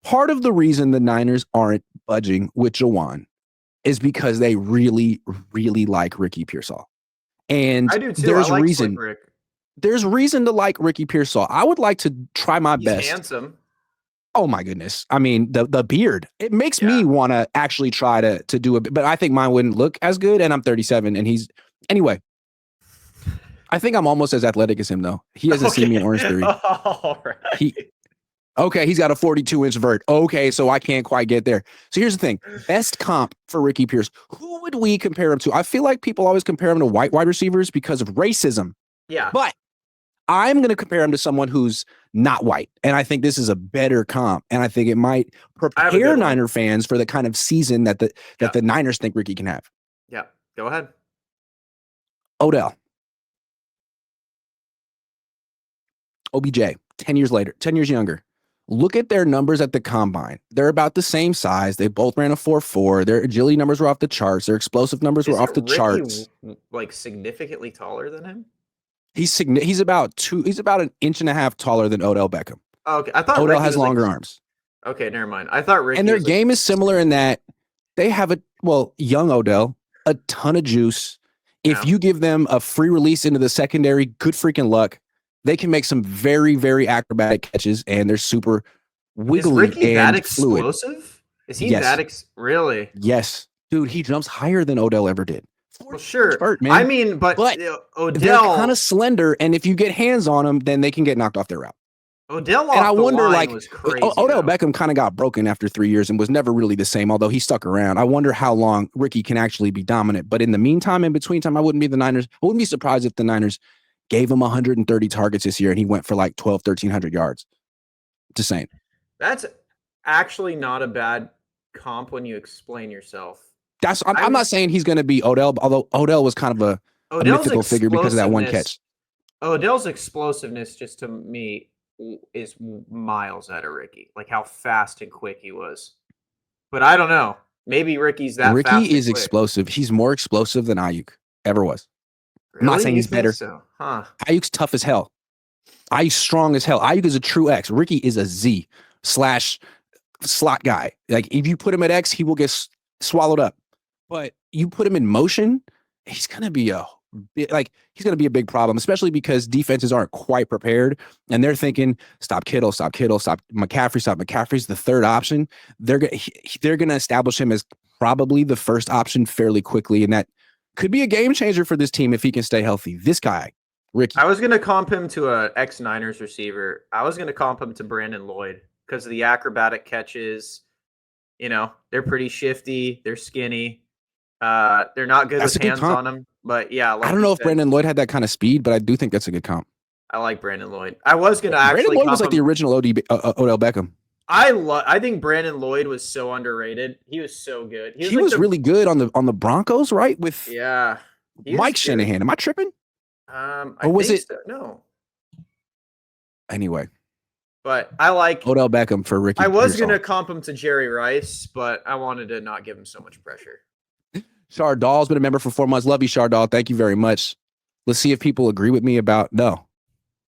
part of the reason the Niners aren't budging with Jawan is because they really, really like Ricky Pearsall. And I do too. there's I like reason. Slick Rick. There's reason to like Ricky Pearsall. I would like to try my He's best. handsome. Oh my goodness. I mean, the beard, it makes me want to actually try to do it, but I think mine wouldn't look as good. And I'm 37 and anyway, I think I'm almost as athletic as him though. He hasn't seen me in Orange Theory. All right. He's got a 42-inch vert. Okay, so I can't quite get there. So here's the thing. Best comp for Ricky Pierce. Who would we compare him to? I feel like people always compare him to white wide receivers because of racism. Yeah. But I'm going to compare him to someone who's not white. And I think this is a better comp. And I think it might prepare Niner fans for the kind of season that the Niners think Ricky can have. Yeah. Go ahead. Odell. OBJ, 10 years later, 10 years younger. Look at their numbers at the combine. They're about the same size. They both ran a 4.4. Their agility numbers were off the charts. Their explosive numbers were off the charts. Like significantly taller than him? He's about an inch and a half taller than Odell Beckham. Oh, okay. I thought Odell has longer arms. Okay, never mind. I thought Ricky. And their game is similar in that they have young Odell, a ton of juice. If you give them a free release into the secondary, good freaking luck. They can make some very, very acrobatic catches, and they're super wiggly. Is Ricky and that explosive? Fluid. Is he that really? Yes. Dude, he jumps higher than Odell ever did. Well, sure. Spurt, man. I mean, but Odell... They're kind of slender, and if you get hands on them, then they can get knocked off their route. Odell off the line was crazy. Odell Beckham kind of got broken after 3 years and was never really the same, although he stuck around. I wonder how long Ricky can actually be dominant. But in the meantime, in between time, I wouldn't be surprised if the Niners gave him 130 targets this year and he went for like 1,300 yards. Just saying. That's actually not a bad comp when you explain yourself. I'm not saying he's going to be Odell, although Odell was kind of a mythical figure because of that one catch. Odell's explosiveness, just to me, is miles out of Ricky. Like how fast and quick he was. But I don't know. Maybe Ricky's that fast. Ricky is explosive. He's more explosive than Ayuk ever was. Really? I'm not saying he's better. So? Huh. Ayuk's tough as hell. Ayuk's strong as hell. Ayuk is a true X. Ricky is a Z / slot guy. Like if you put him at X, he will get swallowed up. But you put him in motion, he's gonna be a big problem, especially because defenses aren't quite prepared and they're thinking, stop Kittle, stop McCaffrey, stop McCaffrey's the third option. They're gonna establish him as probably the first option fairly quickly, and that could be a game changer for this team if he can stay healthy. This guy, Ricky. I was going to comp him to an ex-Niners receiver. I was going to comp him to Brandon Lloyd because of the acrobatic catches. You know, they're pretty shifty. They're skinny. They're not good with hands on them. But, yeah. I don't know if Brandon Lloyd had that kind of speed, but I do think that's a good comp. I like Brandon Lloyd. I was going to actually Brandon Lloyd was like the original Odell Beckham. I think Brandon Lloyd was so underrated. He was so good. He was really good on the Broncos, right? With Mike Shanahan. Am I tripping? Or was it? So. No. Anyway, but I like Odell Beckham for Ricky. I was going to comp him to Jerry Rice, but I wanted to not give him so much pressure. Shardall's been a member for 4 months. Love you, Shardall. Thank you very much. Let's see if people agree with me about no.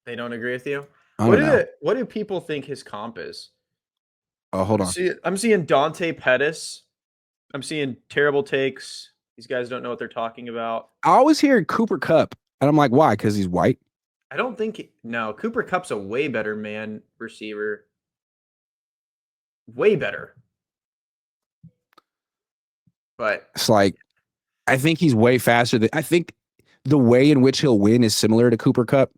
They don't agree with you? What do people think his comp is? Oh, hold on. I'm seeing Dante Pettis. I'm seeing terrible takes. These guys don't know what they're talking about. I always hear Cooper Kupp, and I'm like, why? Because he's white? I don't think no. Cooper Kupp's a way better man receiver. Way better. But it's like, I think he's way faster. I think the way in which he'll win is similar to Cooper Kupp.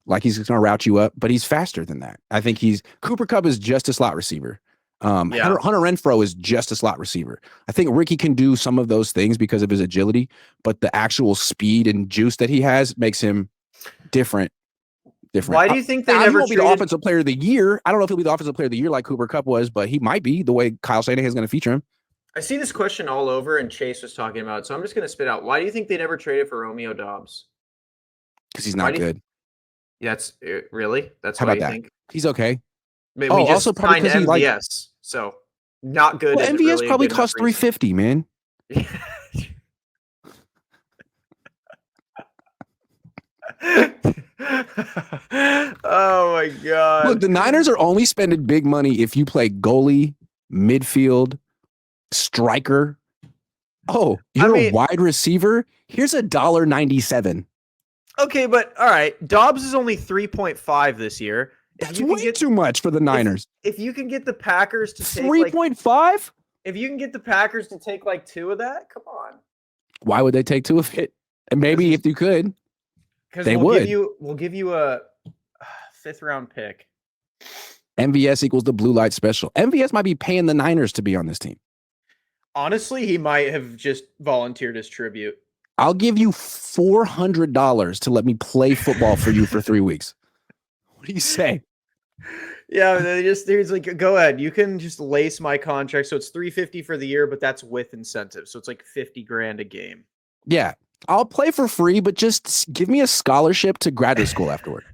Like he's going to route you up, but he's faster than that. I think Cooper Kupp is just a slot receiver. Hunter Renfrow is just a slot receiver. I think Ricky can do some of those things because of his agility, but the actual speed and juice that he has makes him different. Why do you think they he never won't be the offensive player of the year? I don't know if he'll be the offensive player of the year like Cooper Kupp was, but he might be the way Kyle Shanahan is going to feature him. I see this question all over, and Chase was talking about it, so I'm just going to spit out. Why do you think they never traded for Romeo Doubs? Because he's not good. That's really? That's how why about you that? think? He's okay. Maybe we just also signed MVS, so not good. Well, MVS probably cost $350, man. Oh my god. Look, the Niners are only spending big money if you play goalie, midfield, striker. Oh, you're a wide receiver? Here's $1.97. Okay, but all right. Dobbs is only 3.5 this year. That's way too much for the Niners. If you can get the Packers to take 3.5? If you can get the Packers to take like 2 of that, come on. Why would they take 2 of it? And maybe if you could, they would. We'll give you a 5th round pick. MVS equals the blue light special. MVS might be paying the Niners to be on this team. Honestly, he might have just volunteered as tribute. I'll give you $400 to let me play football for you for 3 weeks. What do you say? Yeah, there's like, go ahead. You can just lace my contract. So it's $350 for the year, but that's with incentives. So it's like $50,000 a game. Yeah, I'll play for free, but just give me a scholarship to graduate school afterward.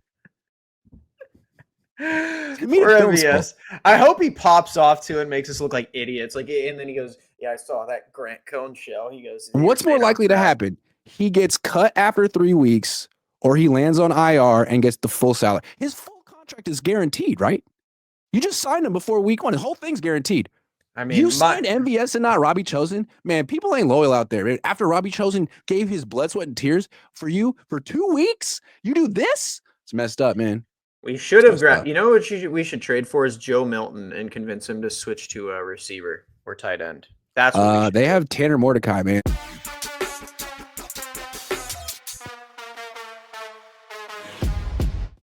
MVS. I hope he pops off too and makes us look like idiots. Like, and then he goes, "Yeah, I saw that Grant Cohn show." He goes, "What's more likely to happen? He gets cut after 3 weeks, or he lands on IR and gets the full salary. His full contract is guaranteed, right? You just signed him before week 1. The whole thing's guaranteed. I mean, you signed MVS and not Robbie Chosen. Man, people ain't loyal out there. After Robbie Chosen gave his blood, sweat, and tears for you for 2 weeks, you do this? It's messed up, man." We should have grabbed. You know what we should trade for is Joe Milton and convince him to switch to a receiver or tight end. That's what they have Tanner Mordecai, man.